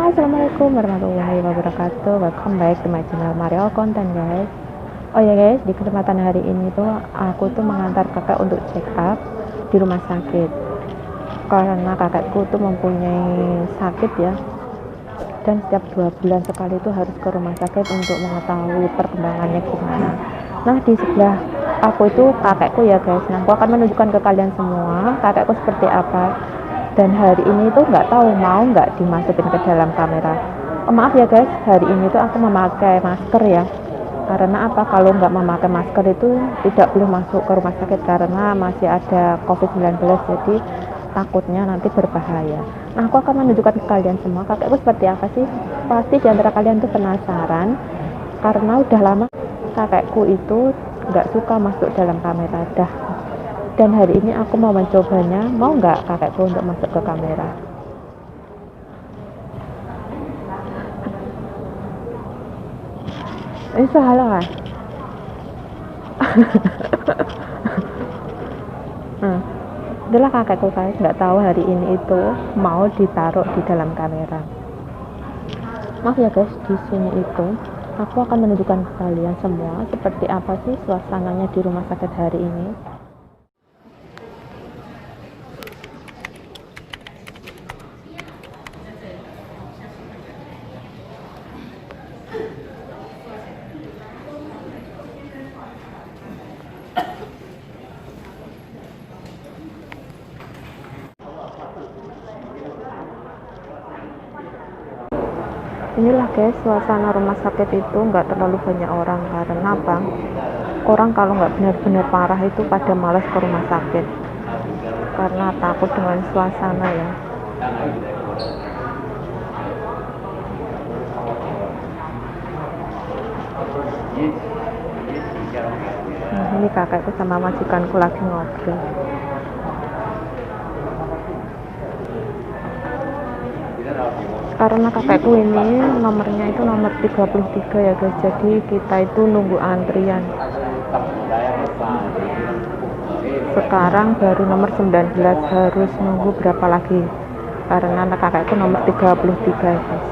Assalamualaikum warahmatullahi wabarakatuh. Welcome back to my channel Mariel Content, guys. Oh ya guys, di kesempatan hari ini tuh aku tuh mengantar kakak untuk check up di rumah sakit karena kakakku tuh mempunyai sakit ya, dan setiap 2 bulan sekali itu harus ke rumah sakit untuk mengetahui perkembangannya gimana. Nah, di sebelah aku itu kakekku ya guys. Nah, aku akan menunjukkan ke kalian semua kakekku seperti apa. Dan hari ini tuh nggak tahu mau nggak dimasukin ke dalam kamera. Maaf ya guys, hari ini tuh aku memakai masker ya. Karena apa? Kalau nggak memakai masker itu tidak boleh masuk ke rumah sakit karena masih ada COVID-19. Jadi takutnya nanti berbahaya. Nah, aku akan menunjukkan ke kalian semua kakekku seperti apa sih. Pasti di antara kalian tuh penasaran karena udah lama kakekku itu nggak suka masuk dalam kamera dah. Dan hari ini aku mau mencobanya. Mau nggak kakekku untuk masuk ke kamera? Ini salah kan? Itulah kakekku guys, nggak tahu hari ini itu mau ditaruh di dalam kamera. Maaf ya guys, di sini itu aku akan menunjukkan ke kalian semua seperti apa sih suasananya di rumah sakit hari ini. Inilah guys, suasana rumah sakit itu nggak terlalu banyak orang. Karena apa? Orang kalau nggak benar-benar parah itu pada malas ke rumah sakit karena takut dengan suasana ya. Nah, ini kakekku sama majikanku lagi ngobrol. Karena kakekku ini nomornya itu nomor 33 ya guys, jadi kita itu nunggu antrian. Sekarang baru nomor 19, harus nunggu berapa lagi karena anak kakekku nomor 33 ya guys.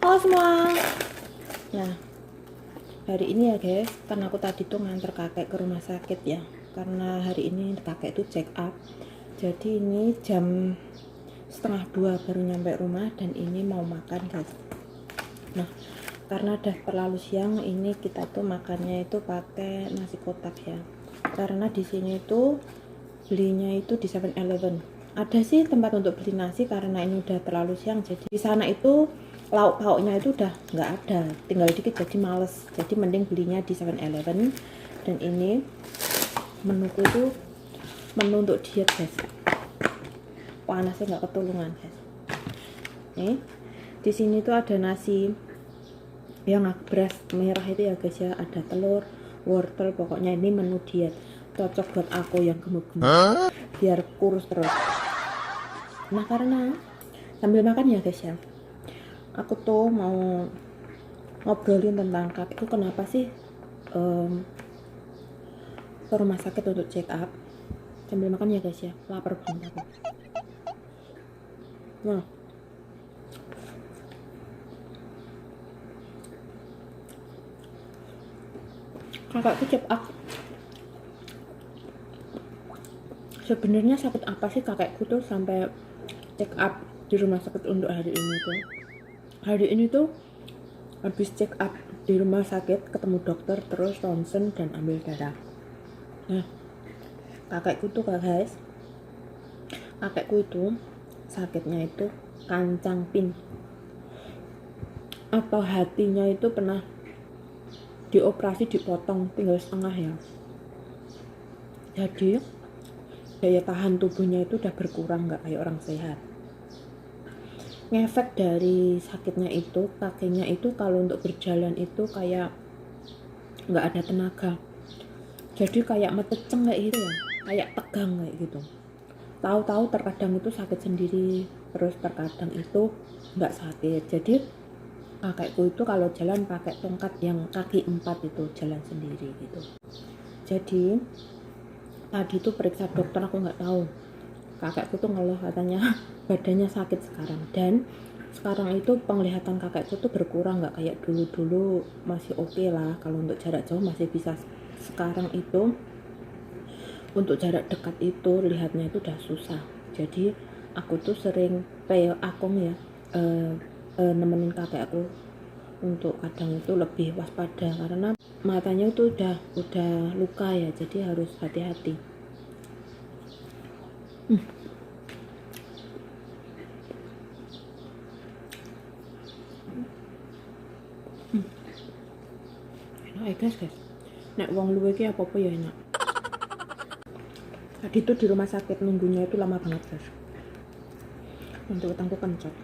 Halo semua. Nah, hari ini ya guys, karena aku tadi tuh nganter kakek ke rumah sakit ya, karena hari ini kakek tuh check up. Jadi ini jam 1:30 baru nyampe rumah dan ini mau makan guys. Nah, karena udah terlalu siang, ini kita tuh makannya itu pakai nasi kotak ya. Karena di sini tuh belinya itu di 7-Eleven. Ada sih tempat untuk beli nasi, karena ini udah terlalu siang. Jadi di sana itu lauk pauknya itu udah nggak ada, tinggal dikit, jadi males. Jadi mending belinya di 7-Eleven. Dan ini menuku itu menu untuk diet guys. Panasnya nggak ketulungan guys. Nih, di sini tuh ada nasi yang beras merah itu ya guys ya, ada telur, wortel, pokoknya ini menu diet. Cocok buat aku yang gemuk-gemuk, biar kurus terus. Nah, karena sambil makan ya guys ya, aku tuh mau ngobrolin tentang kakekku kenapa sih ke rumah sakit untuk check up. Sambil makan ya guys ya, lapar banget aku. Nah, kakakku check up. Sebenarnya sakit apa sih kakekku tuh sampai check up di rumah sakit untuk hari ini tuh? Hari ini tuh habis check up di rumah sakit, ketemu dokter, terus ronsen dan ambil darah. Nah, kakekku tuh guys, kakekku itu sakitnya itu kancang pin atau hatinya itu pernah dioperasi, dipotong tinggal setengah ya. Jadi daya tahan tubuhnya itu udah berkurang, nggak kayak orang sehat. Ngefek dari sakitnya itu, kakinya itu kalau untuk berjalan itu kayak nggak ada tenaga, jadi kayak meteceng kayak gitu ya, kayak tegang kayak gitu. tahu-tahu terkadang itu sakit sendiri, terus terkadang itu nggak sakit. Jadi kakekku itu kalau jalan pakai tongkat yang kaki 4 itu, jalan sendiri gitu. Jadi tadi tuh periksa dokter, aku nggak tahu, kakekku tuh ngeluh katanya badannya sakit sekarang, dan sekarang itu penglihatan kakekku tuh berkurang, nggak kayak dulu masih oke lah, kalau untuk jarak jauh masih bisa. Sekarang itu untuk jarak dekat itu lihatnya itu udah susah. Jadi aku tuh sering akong ya, nemenin kakek aku untuk kadang itu lebih waspada karena matanya itu udah luka ya, jadi harus hati-hati. Enak guys, nek wong luwe iki apa-apa ya enak. Tadi tuh di rumah sakit nunggunya itu lama banget guys, untuk utangku kencot.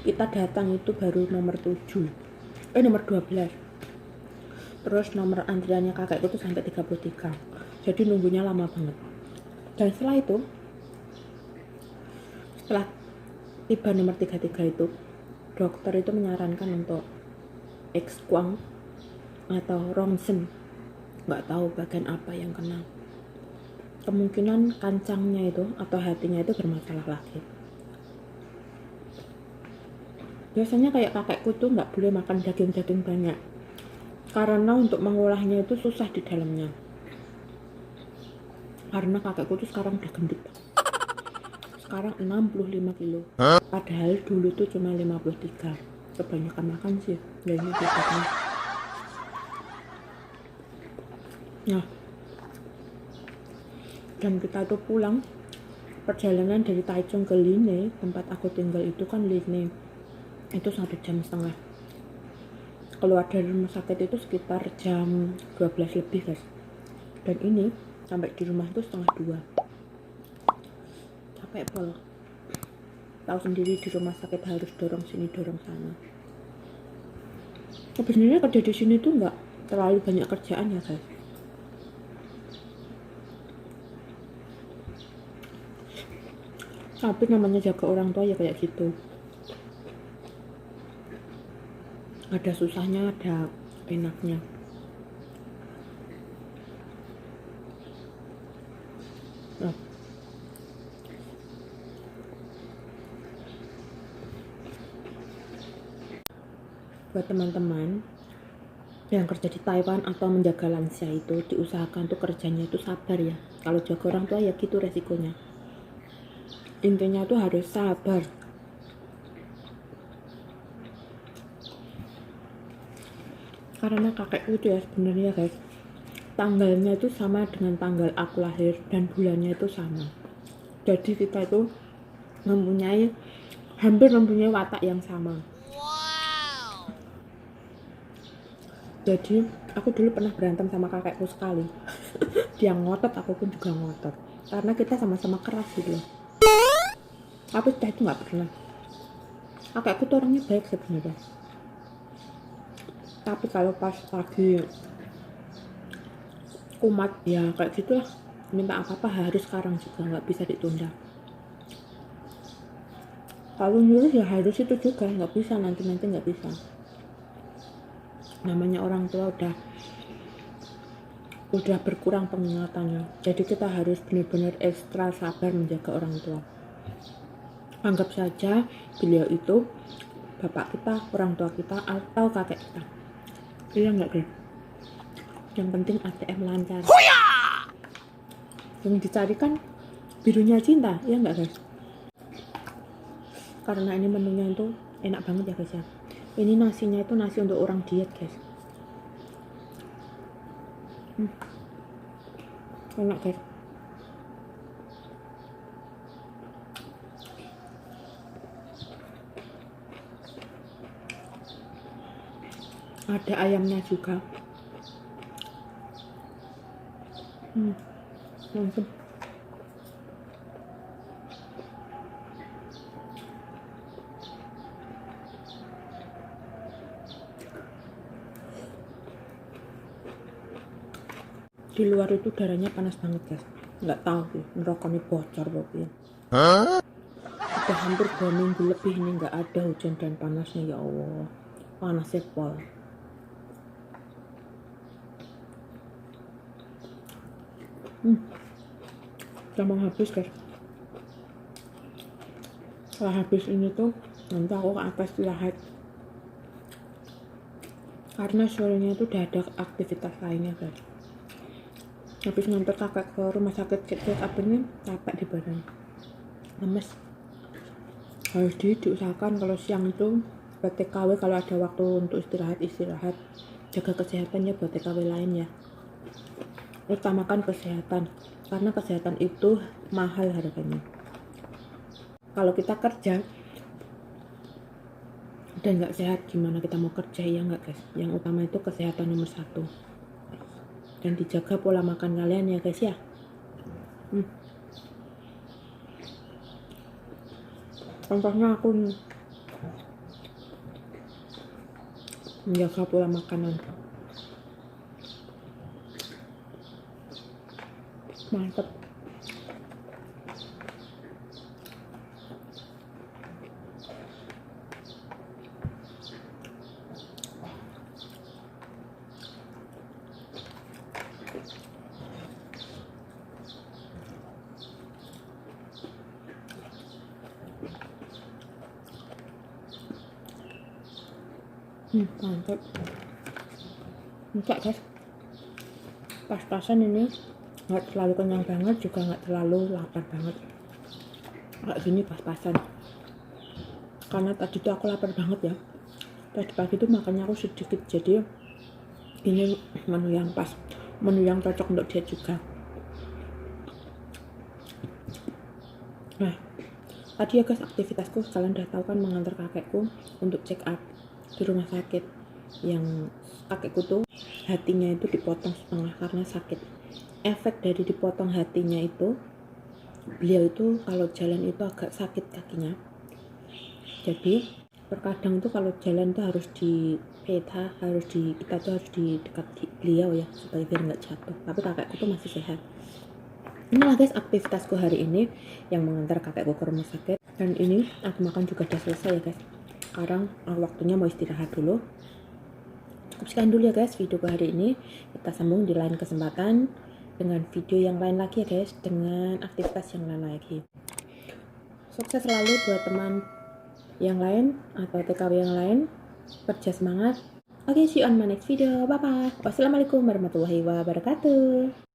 Kita datang itu baru nomor 12, terus nomor antriannya kakekku itu sampai 33, jadi nunggunya lama banget. Dan setelah tiba nomor 33 itu, dokter itu menyarankan untuk X-quang atau ronsen, nggak tahu bagian apa yang kena. Kemungkinan kancangnya itu atau hatinya itu bermasalah lagi. Biasanya kayak kakekku tuh nggak boleh makan daging banyak karena untuk mengolahnya itu susah di dalamnya. Karena kakekku tuh sekarang udah gendut, sekarang 65 kilo, padahal dulu tuh cuma 53. Kebanyakan makan sih ya, ini kan. Nah, dan kita tuh pulang perjalanan dari Taichung ke Linne, tempat aku tinggal itu kan Linne itu 1,5 jam. Keluar dari rumah sakit itu sekitar jam 12 lebih guys, dan ini sampai di rumah itu 1:30. Capek pol, tahu sendiri di rumah sakit harus dorong sini dorong sana. Sebenarnya kerja di sini tuh nggak terlalu banyak kerjaan ya guys, tapi namanya jaga orang tua ya kayak gitu, ada susahnya ada enaknya. Nah, buat teman-teman yang kerja di Taiwan atau menjaga lansia itu, diusahakan tuh kerjanya itu sabar ya. Kalau jaga orang tua ya gitu resikonya, intinya tuh harus sabar. Karena kakekku itu ya sebenarnya guys, tanggalnya itu sama dengan tanggal aku lahir dan bulannya itu sama. Jadi kita itu hampir mempunyai watak yang sama. Jadi aku dulu pernah berantem sama kakekku sekali. Dia ngotot, aku pun juga ngotot, karena kita sama-sama keras gitu loh. Tapi setelah itu nggak pernah. Kakekku tuh orangnya baik sebenarnya, tapi kalau pas lagi kumat ya kayak gitulah, minta apa-apa harus sekarang juga, nggak bisa ditunda. Kalau nyuruh ya harus itu juga, nggak bisa nanti nggak bisa. Namanya orang tua udah berkurang pengingatannya, jadi kita harus benar-benar ekstra sabar menjaga orang tua. Anggap saja beliau itu bapak kita, orang tua kita, atau kakek kita. Iya nggak guys? Yang penting ATM lancar. Yang dicarikan birunya cinta, ya nggak guys? Karena ini menunya itu enak banget ya guys ya. Ini nasinya itu nasi untuk orang diet guys. Enak guys. Ada ayamnya juga. Mantap. Di luar itu udaranya panas banget guys. nggak tahu sih nerokone bocor tapi ya. Udah hampir 2 minggu lebih ini nggak ada hujan dan panasnya, ya Allah, panasnya pol. Udah mau habis guys. Setelah habis ini tuh nanti aku ke atas istirahat karena sorenya tuh udah ada aktivitas lainnya guys. Habis nganter kakak ke rumah sakit check up ini capek di badan, lemes. Harus diusahakan kalau siang itu buat TKW, kalau ada waktu untuk istirahat, jaga kesehatan ya buat TKW lain ya. Utamakan kesehatan karena kesehatan itu mahal harganya. Kalau kita kerja dan nggak sehat, gimana kita mau kerja ya nggak guys? Yang utama itu kesehatan nomor 1, dan dijaga pola makan kalian ya guys ya. Contohnya aku nih, menjaga pola makanan. Mantep. Mantap. Enggak guys, pas-pasan ini, nggak terlalu kenyang banget juga nggak terlalu lapar banget, kayak gini pas-pasan. Karena tadi tuh aku lapar banget ya, tadi pagi tuh makannya aku sedikit, jadi ini menu yang pas, menu yang cocok untuk dia juga. Nah tadi ya guys, aktivitasku kalian udah tahu kan, mengantar kakekku untuk check up di rumah sakit. Yang kakekku tuh hatinya itu dipotong setengah karena sakit. Efek dari dipotong hatinya itu, beliau itu kalau jalan itu agak sakit kakinya, jadi terkadang tuh kalau jalan tuh harus di peta, kita tuh harus di dekat beliau ya, supaya biar nggak jatuh. Tapi kakekku tuh masih sehat. Inilah guys aktivitasku hari ini, yang mengantar kakekku ke rumah sakit. Dan ini aku makan juga udah selesai ya guys. Sekarang waktunya mau istirahat dulu. Cukup sekian dulu ya guys video hari ini. Kita sambung di lain kesempatan dengan video yang lain lagi ya guys, dengan aktivitas yang lain lagi. Sukses selalu buat teman yang lain atau TKW yang lain. Kerja semangat. Oke, see you on my next video. Bye bye. Wassalamualaikum warahmatullahi wabarakatuh.